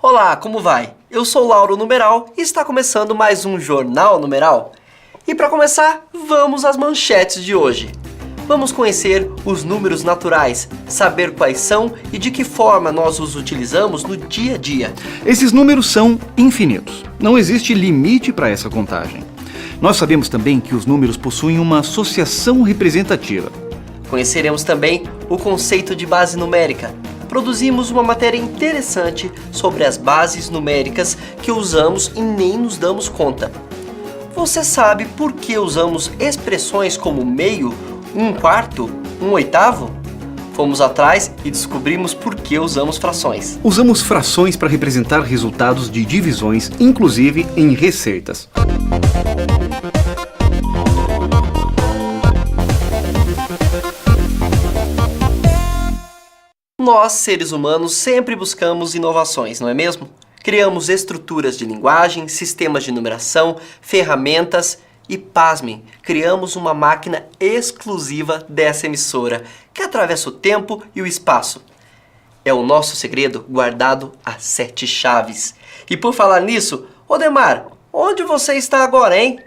Olá, como vai? Eu sou Lauro Numeral e está começando mais um Jornal Numeral. E para começar, vamos às manchetes de hoje. Vamos conhecer os números naturais, saber quais são e de que forma nós os utilizamos no dia a dia. Esses números são infinitos. Não existe limite para essa contagem. Nós sabemos também que os números possuem uma associação representativa. Conheceremos também o conceito de base numérica. Produzimos uma matéria interessante sobre as bases numéricas que usamos e nem nos damos conta. Você sabe por que usamos expressões como meio, 1/4, 1/8? Fomos atrás e descobrimos por que usamos frações. Usamos frações para representar resultados de divisões, inclusive em receitas. Nós, seres humanos, sempre buscamos inovações, não é mesmo? Criamos estruturas de linguagem, sistemas de numeração, ferramentas e, pasmem, criamos uma máquina exclusiva dessa emissora, que atravessa o tempo e o espaço. É o nosso segredo guardado a 7 chaves. E por falar nisso, Odemar, onde você está agora, hein?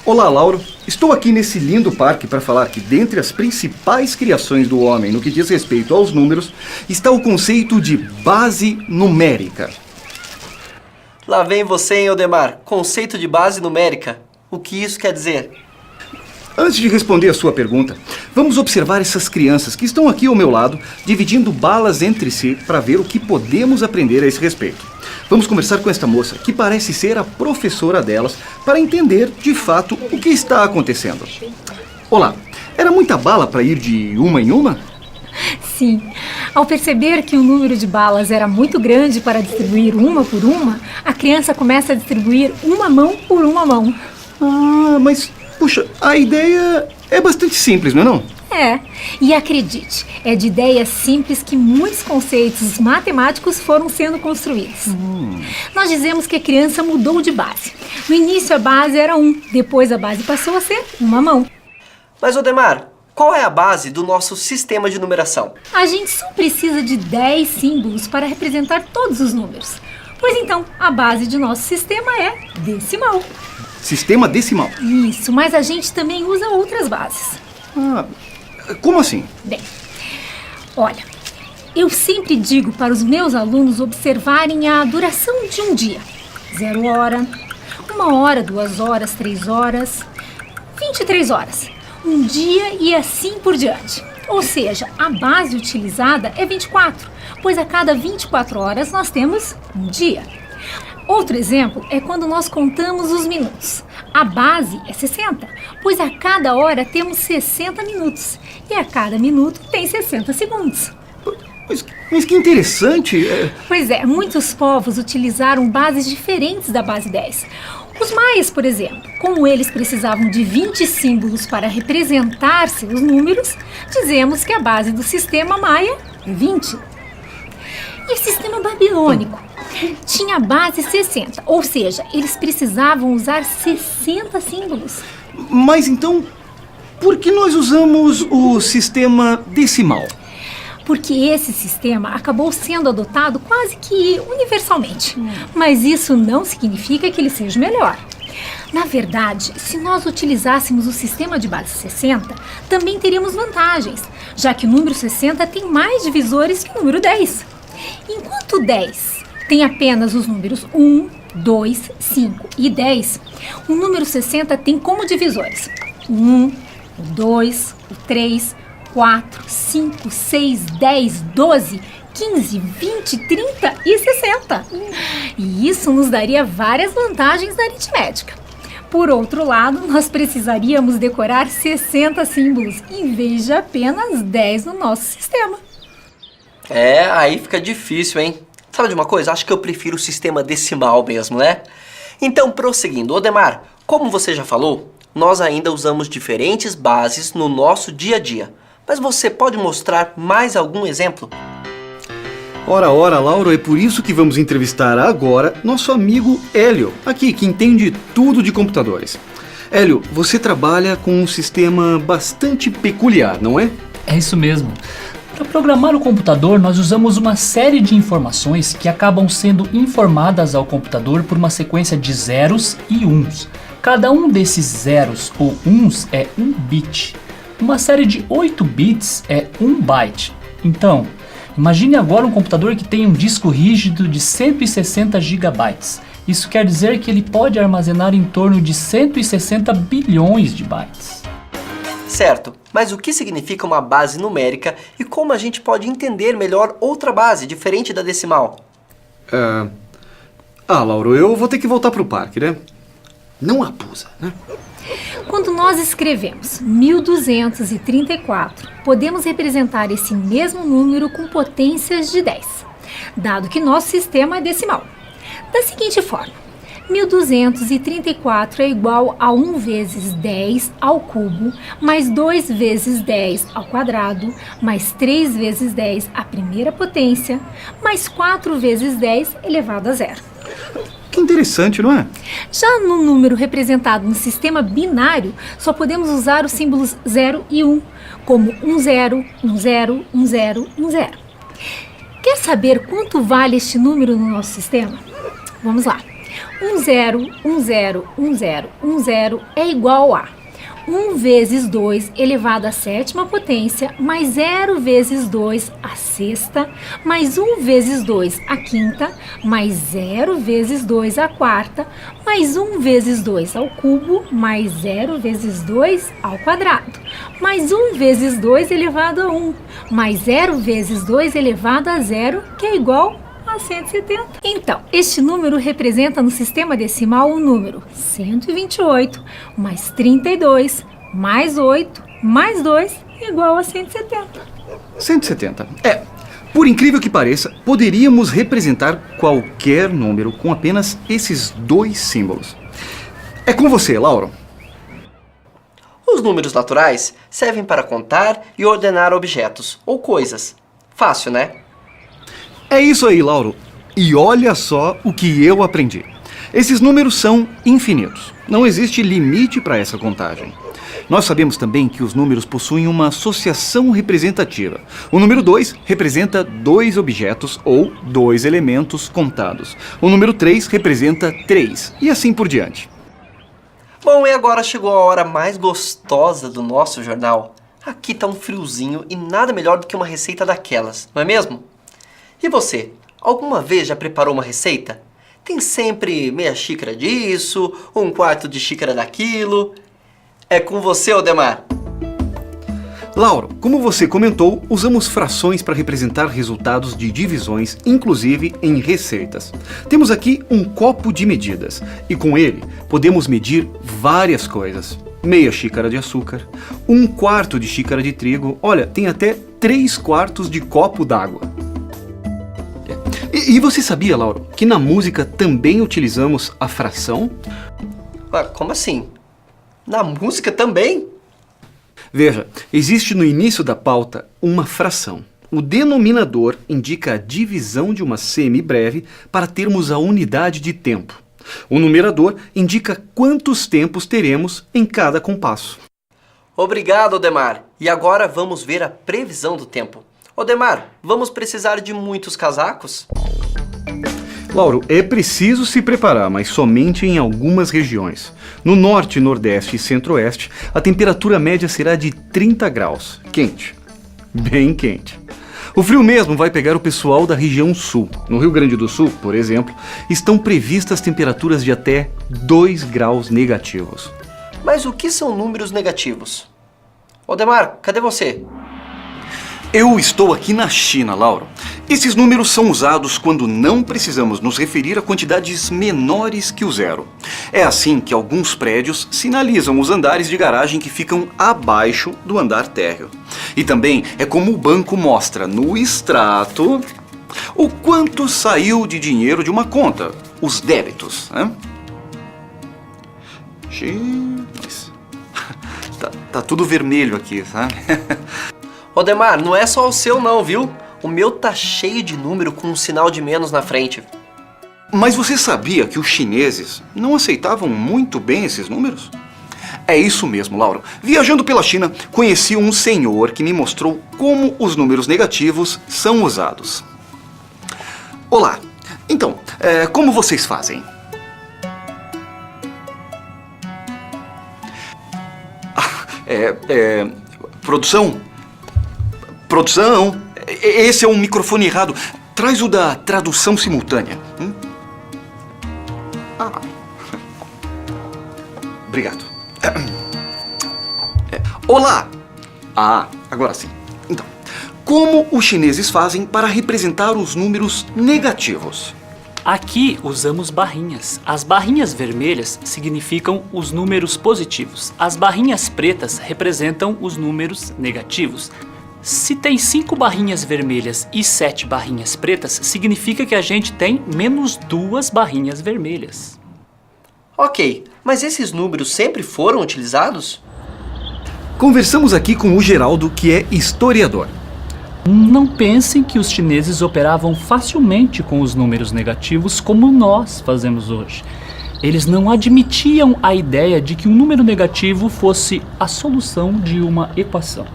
Olá, Lauro. Estou aqui nesse lindo parque para falar que dentre as principais criações do homem no que diz respeito aos números, está o conceito de base numérica. Lá vem você, hein, Odemar? Conceito de base numérica. O que isso quer dizer? Antes de responder a sua pergunta, vamos observar essas crianças que estão aqui ao meu lado, dividindo balas entre si para ver o que podemos aprender a esse respeito. Vamos conversar com esta moça, que parece ser a professora delas, para entender, de fato, o que está acontecendo. Olá, era muita bala para ir de uma em uma? Sim. Ao perceber que o número de balas era muito grande para distribuir uma por uma, a criança começa a distribuir uma mão por uma mão. Ah, mas, puxa, a ideia é bastante simples, não é não? É, e acredite, é de ideias simples que muitos conceitos matemáticos foram sendo construídos. Nós dizemos que a criança mudou de base. No início a base era 1, depois a base passou a ser uma mão. Mas, Odemar, qual é a base do nosso sistema de numeração? A gente só precisa de 10 símbolos para representar todos os números. Pois então, a base de nosso sistema é decimal. Sistema decimal. Isso, mas a gente também usa outras bases. Ah, como assim? Bem, olha, eu sempre digo para os meus alunos observarem a duração de um dia. 0 hora, 1 hora, 2 horas, 3 horas, 23 horas. Um dia e assim por diante. Ou seja, a base utilizada é 24, pois a cada 24 horas nós temos um dia. Outro exemplo é quando nós contamos os minutos. A base é 60, pois a cada hora temos 60 minutos e a cada minuto tem 60 segundos. Mas que interessante! Pois é, muitos povos utilizaram bases diferentes da base 10. Os maias, por exemplo, como eles precisavam de 20 símbolos para representar seus números, dizemos que a base do sistema maia é 20. E o sistema babilônico tinha a base 60, ou seja, eles precisavam usar 60 símbolos. Mas então, por que nós usamos o sistema decimal? Porque esse sistema acabou sendo adotado quase que universalmente. Mas isso não significa que ele seja melhor. Na verdade, se nós utilizássemos o sistema de base 60, também teríamos vantagens, já que o número 60 tem mais divisores que o número 10. Enquanto o 10 tem apenas os números 1, 2, 5 e 10, o número 60 tem como divisores 1, o 2, o 3, 4, 5, 6, 10, 12, 15, 20, 30 e 60. E isso nos daria várias vantagens na aritmética. Por outro lado, nós precisaríamos decorar 60 símbolos em vez de apenas 10 no nosso sistema. É, aí fica difícil, hein? Sabe de uma coisa? Acho que eu prefiro o sistema decimal mesmo, né? Então, prosseguindo. Odemar, como você já falou, nós ainda usamos diferentes bases no nosso dia a dia. Mas você pode mostrar mais algum exemplo? Ora, Lauro, é por isso que vamos entrevistar agora nosso amigo Hélio, aqui, que entende tudo de computadores. Hélio, você trabalha com um sistema bastante peculiar, não é? É isso mesmo. Para programar o computador, nós usamos uma série de informações que acabam sendo informadas ao computador por uma sequência de zeros e uns. Cada um desses zeros ou uns é um bit. Uma série de 8 bits é 1 byte. Então, imagine agora um computador que tem um disco rígido de 160 gigabytes. Isso quer dizer que ele pode armazenar em torno de 160 bilhões de bytes. Certo, mas o que significa uma base numérica e como a gente pode entender melhor outra base, diferente da decimal? Lauro, eu vou ter que voltar pro parque, né? Não abusa, né? Quando nós escrevemos 1234, podemos representar esse mesmo número com potências de 10, dado que nosso sistema é decimal. Da seguinte forma, 1234 é igual a 1 vezes 10 ao cubo, mais 2 vezes 10 ao quadrado, mais 3 vezes 10 à primeira potência, mais 4 vezes 10 elevado a zero. Que interessante, não é? Já no número representado no sistema binário, só podemos usar os símbolos 0 e 1, como 10, 10, 10, 10. Quer saber quanto vale este número no nosso sistema? Vamos lá. 10, 10, 10, 10 é igual a 1 vezes 2 elevado à sétima potência, mais 0 vezes 2 à sexta, mais 1 vezes 2 à quinta, mais 0 vezes 2 à quarta, mais 1 vezes 2 ao cubo, mais 0 vezes 2 ao quadrado, mais 1 vezes 2 elevado a 1, mais 0 vezes 2 elevado a zero, que é igual a 170. Então, este número representa no sistema decimal o número 128 mais 32 mais 8 mais 2 igual a 170. 170. Por incrível que pareça, poderíamos representar qualquer número com apenas esses dois símbolos. É com você, Lauro. Os números naturais servem para contar e ordenar objetos ou coisas. Fácil, né? É isso aí, Lauro. E olha só o que eu aprendi. Esses números são infinitos. Não existe limite para essa contagem. Nós sabemos também que os números possuem uma associação representativa. O número 2 representa 2 objetos ou 2 elementos contados. O número 3 representa 3 e assim por diante. Bom, e agora chegou a hora mais gostosa do nosso jornal. Aqui tá um friozinho e nada melhor do que uma receita daquelas, não é mesmo? E você, alguma vez já preparou uma receita? Tem sempre meia xícara disso, ou um quarto de xícara daquilo. É com você, Odemar. Lauro, como você comentou, usamos frações para representar resultados de divisões, inclusive em receitas. Temos aqui um copo de medidas e com ele podemos medir várias coisas. Meia xícara de açúcar, 1/4 de xícara de trigo, olha, tem até 3/4 de copo d'água. E você sabia, Lauro, que na música também utilizamos a fração? Como assim? Na música também? Veja, existe no início da pauta uma fração. O denominador indica a divisão de uma semibreve para termos a unidade de tempo. O numerador indica quantos tempos teremos em cada compasso. Obrigado, Odemar. E agora vamos ver a previsão do tempo. Odemar, vamos precisar de muitos casacos? Lauro, é preciso se preparar, mas somente em algumas regiões. No norte, nordeste e centro-oeste, a temperatura média será de 30 graus. Quente. Bem quente. O frio mesmo vai pegar o pessoal da região sul. No Rio Grande do Sul, por exemplo, estão previstas temperaturas de até 2 graus negativos. Mas o que são números negativos? Odemar, cadê você? Eu estou aqui na China, Lauro. Esses números são usados quando não precisamos nos referir a quantidades menores que o zero. É assim que alguns prédios sinalizam os andares de garagem que ficam abaixo do andar térreo. E também é como o banco mostra no extrato o quanto saiu de dinheiro de uma conta, os débitos, né? Tá tudo vermelho aqui, sabe? Odemar, não é só o seu não, viu? O meu tá cheio de número com um sinal de menos na frente. Mas você sabia que os chineses não aceitavam muito bem esses números? É isso mesmo, Lauro. Viajando pela China, conheci um senhor que me mostrou como os números negativos são usados. Olá. Então, como vocês fazem? Produção? Produção? Esse é um microfone errado. Traz o da tradução simultânea. Obrigado. Olá! Agora sim. Então, como os chineses fazem para representar os números negativos? Aqui usamos barrinhas. As barrinhas vermelhas significam os números positivos. As barrinhas pretas representam os números negativos. Se tem 5 barrinhas vermelhas e 7 barrinhas pretas, significa que a gente tem menos 2 barrinhas vermelhas. Ok, mas esses números sempre foram utilizados? Conversamos aqui com o Geraldo, que é historiador. Não pensem que os chineses operavam facilmente com os números negativos como nós fazemos hoje. Eles não admitiam a ideia de que um número negativo fosse a solução de uma equação.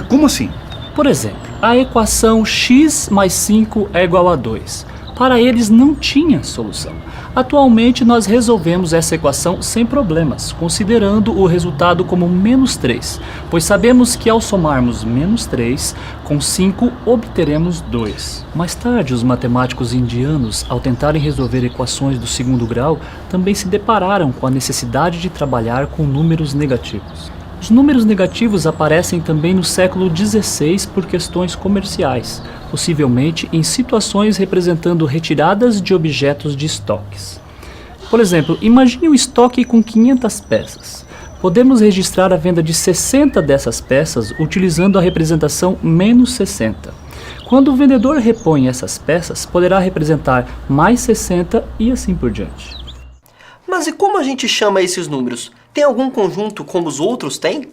Como assim? Por exemplo, a equação x mais 5 é igual a 2. Para eles não tinha solução. Atualmente nós resolvemos essa equação sem problemas, considerando o resultado como menos 3, pois sabemos que ao somarmos menos 3 com 5 obteremos 2. Mais tarde, os matemáticos indianos, ao tentarem resolver equações do segundo grau, também se depararam com a necessidade de trabalhar com números negativos. Os números negativos aparecem também no século XVI por questões comerciais, possivelmente em situações representando retiradas de objetos de estoques. Por exemplo, imagine um estoque com 500 peças. Podemos registrar a venda de 60 dessas peças utilizando a representação menos 60. Quando o vendedor repõe essas peças, poderá representar mais 60 e assim por diante. Mas e como a gente chama esses números? Tem algum conjunto como os outros têm?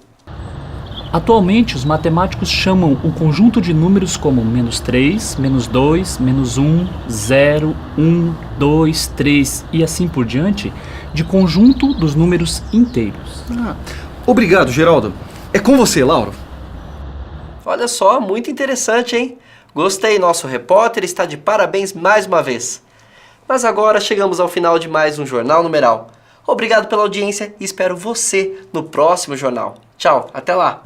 Atualmente, os matemáticos chamam o conjunto de números como menos 3, menos 2, menos 1, 0, 1, 2, 3 e assim por diante, de conjunto dos números inteiros. Obrigado, Geraldo. É com você, Lauro. Olha só, muito interessante, hein? Gostei, nosso repórter está de parabéns mais uma vez. Mas agora chegamos ao final de mais um Jornal Numeral. Obrigado pela audiência e espero você no próximo jornal. Tchau, até lá!